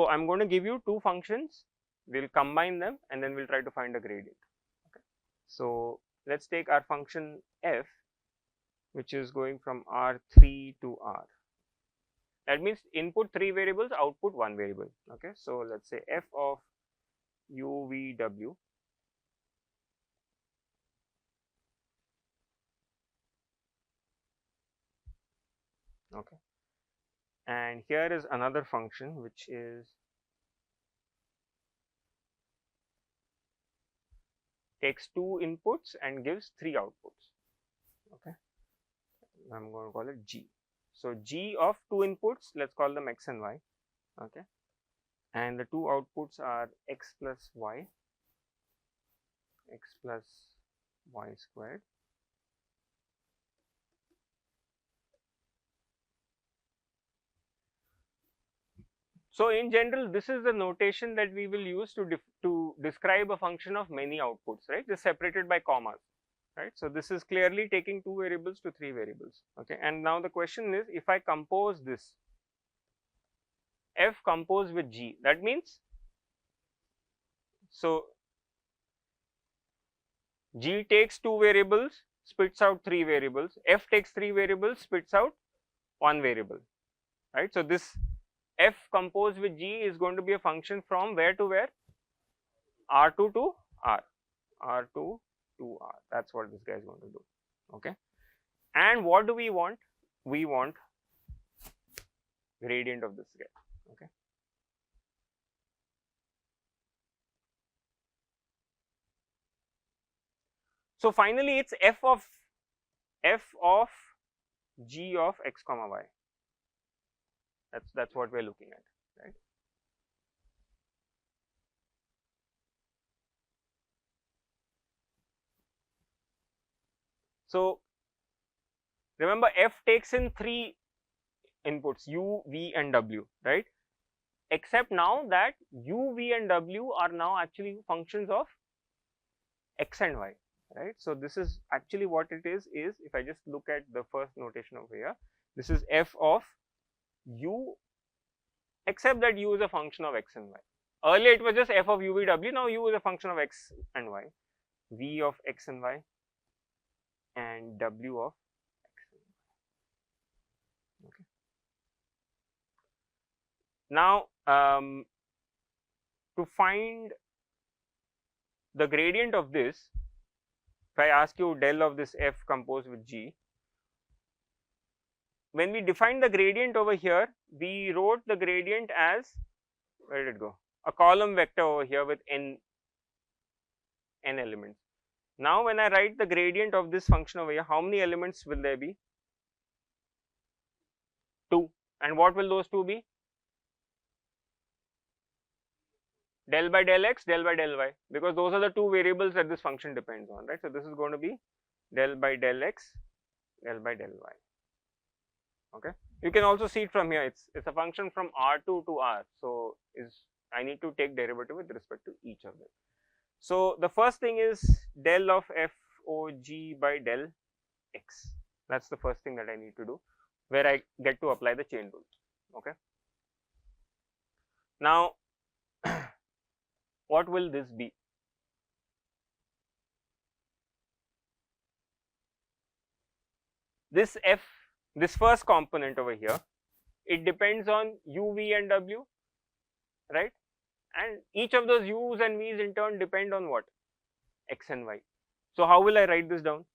I am going to give you two functions, we will combine them and then we will try to find a gradient. Okay. So let us take our function f, which is going from R3 to R. That means input 3 variables, output 1 variable. Okay. So let us say f of UVW okay, and here is another function which is takes 2 inputs and gives 3 outputs. Okay, I am going to call it G. So G of 2 inputs, let us call them x and y. Okay, and the 2 outputs are x plus y squared. So in general, this is the notation that we will use to describe a function of many outputs, right? Just separated by commas, right? So this is clearly taking 2 variables to 3 variables. Okay, and now the question is, if I compose this f composed with g, that means so g takes 2 variables, spits out 3 variables, f takes 3 variables, spits out 1 variable, right? So this f composed with g is going to be a function from where to where? R2 to R, R2 to R. That's what this guy is going to do. Okay, and what do we want? We want gradient of this guy. Okay, so finally it's f of g of x comma y. That's what we're looking at, right? So remember, f takes in 3 inputs, u, v and w, right? Except now that u, v and w are now actually functions of x and y, right? So this is actually what it is if I just look at the first notation over here, this is f of u, except that u is a function of x and y. Earlier it was just f of u, v, w, now u is a function of x and y, v of x and y and w of x and y. Okay. Now to find the gradient of this, if I ask you del of this f composed with g, when we define the gradient over here, we wrote the gradient as, where did it go? A column vector over here with n elements. Now when I write the gradient of this function over here, how many elements will there be? 2. And what will those 2 be? Del by del x, del by del y, because those are the 2 variables that this function depends on, right? So this is going to be del by del x, del by del y. Okay, you can also see it from here. It's a function from R2 to R. So I need to take derivative with respect to each of them. So the first thing is del of f o g by del x. That's the first thing that I need to do, where I get to apply the chain rule. Okay. Now what will this be? This f, this first component over here, it depends on u, v and w, right? And each of those u's and v's in turn depend on what? X and y. So how will I write this down?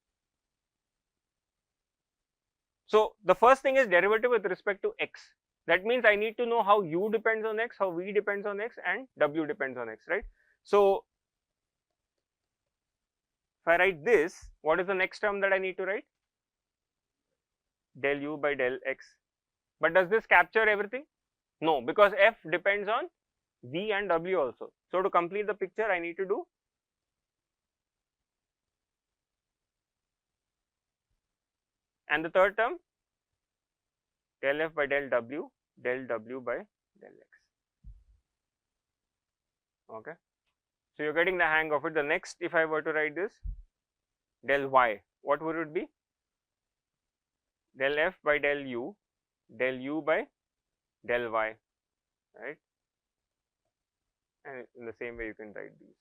So the first thing is derivative with respect to x. That means I need to know how u depends on x, how v depends on x and w depends on x, right? So if I write this, what is the next term that I need to write? Del u by del x. But does this capture everything? No, because f depends on v and w also. So to complete the picture, I need to do and the third term, del f by del w by del x. Okay, so you're getting the hang of it. The next, if I were to write this, del y, what would it be? Del f by del u by del y, right? and in the same way you can write these.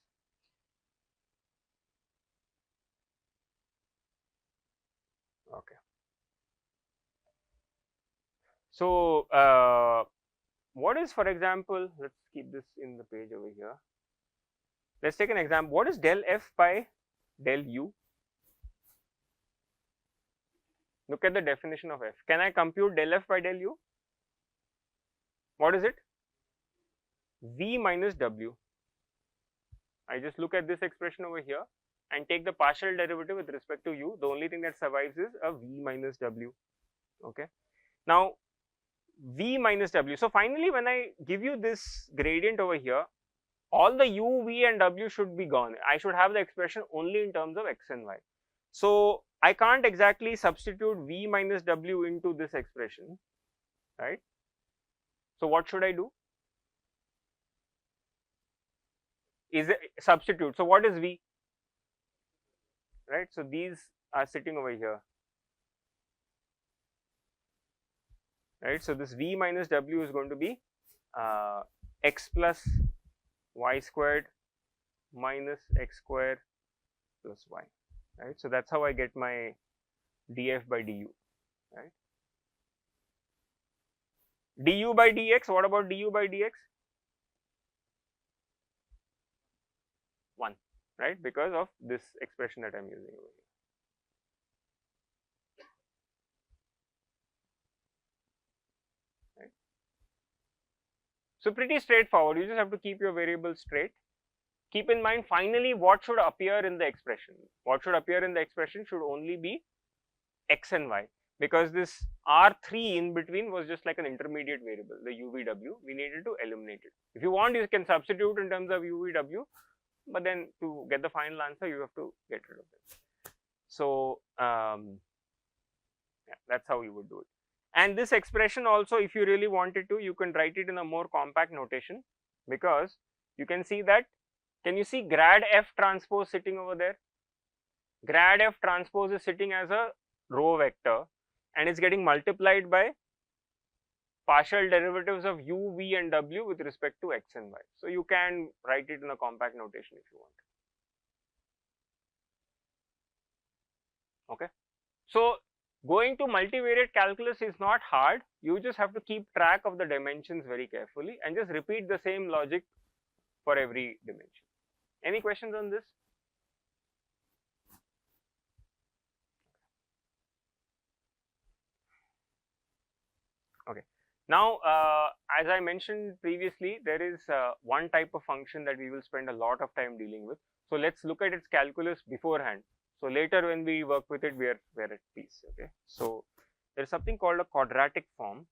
Okay. So what is, for example, let's keep this in the page over here. Let's take an example. What is del f by del u? Look at the definition of f. Can I compute del f by del u? What is it? V minus w. I just look at this expression over here and take the partial derivative with respect to u. The only thing that survives is a v minus w. Okay. Now v minus w. So finally, when I give you this gradient over here, all the u, v and w should be gone. I should have the expression only in terms of x and y. So I can't exactly substitute v minus w into this expression, right? So what should I do? Is it substitute? So what is v? Right? So these are sitting over here. Right? So this v minus w is going to be x plus y squared minus x squared plus y, right? So that's how I get my df by du, right? Du by dx, what about du by dx? 1, right? Because of this expression that I'm using over here. Right? So pretty straightforward. You just have to keep your variables straight. Keep in mind, finally, what should appear in the expression? What should appear in the expression should only be x and y, because this R3 in between was just like an intermediate variable, the UVW. We needed to eliminate it. If you want, you can substitute in terms of UVW, but then to get the final answer, you have to get rid of it. So yeah, that's how you would do it. And this expression also, if you really wanted to, you can write it in a more compact notation, because you can see that. Can you see grad f transpose sitting over there? Grad f transpose is sitting as a row vector and it's getting multiplied by partial derivatives of u, v and w with respect to x and y. So you can write it in a compact notation if you want. Okay. So going to multivariate calculus is not hard. You just have to keep track of the dimensions very carefully and just repeat the same logic for every dimension. Any questions on this? Okay. Now, as I mentioned previously, there is one type of function that we will spend a lot of time dealing with. So let's look at its calculus beforehand. So later when we work with it, we're at peace. Okay. So there is something called a quadratic form.